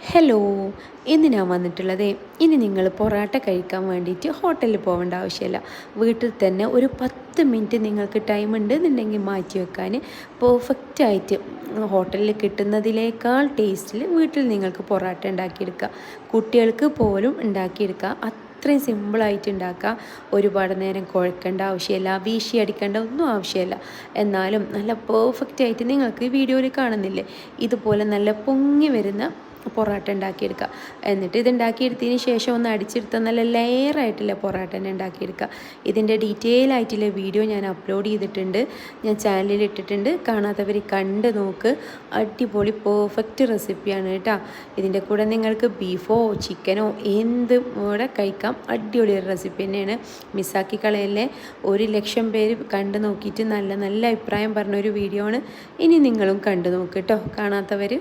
Hello, ഇന്ന് ഞാൻ വന്നിട്ടുള്ളത് ഇനി നിങ്ങൾ പൊറോട്ട കഴിക്കാൻ വേണ്ടിയിട്ട് ഹോട്ടലിൽ പോകേണ്ട ആവശ്യമില്ല. വീട്ടിൽ തന്നെ ഒരു 10 മിനിറ്റ് നിങ്ങൾക്ക് ടൈം ഉണ്ടെന്നുണ്ടെങ്കിൽ മാറ്റി വെക്കാൻ പെർഫെക്റ്റായിട്ട് ഹോട്ടലിൽ കിട്ടുന്നതിനേക്കാൾ ടേസ്റ്റിൽ വീട്ടിൽ നിങ്ങൾക്ക് പൊറോട്ട ഉണ്ടാക്കിയെടുക്കുക. കുട്ടികൾക്ക് പോലും ഉണ്ടാക്കിയെടുക്കുക. അത്രയും സിമ്പിളായിട്ട് ഉണ്ടാക്കുക. ഒരുപാട് നേരം കുഴക്കേണ്ട ആവശ്യമില്ല, വീശി അടിക്കേണ്ട ഒന്നും ആവശ്യമില്ല. എന്നാലും നല്ല പെർഫെക്റ്റായിട്ട് നിങ്ങൾക്ക് വീഡിയോയിൽ കാണുന്നില്ലേ, ഇതുപോലെ നല്ല പൊങ്ങി വരുന്ന പൊറോട്ട ഉണ്ടാക്കിയെടുക്കുക. എന്നിട്ട് ഇത് ഉണ്ടാക്കിയെടുത്തതിന് ശേഷം ഒന്ന് അടിച്ചെടുത്താൽ നല്ല ലെയറായിട്ടുള്ള പൊറോട്ട തന്നെ ഉണ്ടാക്കിയെടുക്കുക. ഇതിൻ്റെ ഡീറ്റെയിൽ ആയിട്ടുള്ള വീഡിയോ ഞാൻ അപ്ലോഡ് ചെയ്തിട്ടുണ്ട്, ഞാൻ ചാനലിൽ ഇട്ടിട്ടുണ്ട്. കാണാത്തവർ കണ്ട് നോക്ക്. അടിപൊളി പെർഫെക്റ്റ് റെസിപ്പിയാണ് കേട്ടോ. ഇതിൻ്റെ കൂടെ നിങ്ങൾക്ക് ബീഫോ ചിക്കനോ എന്ത് കൂടെ കഴിക്കാം. അടിപൊളി ഒരു റെസിപ്പി തന്നെയാണ്, മിസ്സാക്കി കളയല്ലേ. 1,00,000 പേര് കണ്ട് നോക്കിയിട്ട് നല്ല നല്ല അഭിപ്രായം പറഞ്ഞൊരു വീഡിയോ ആണ്. ഇനി നിങ്ങളും കണ്ടു നോക്ക് കേട്ടോ, കാണാത്തവർ.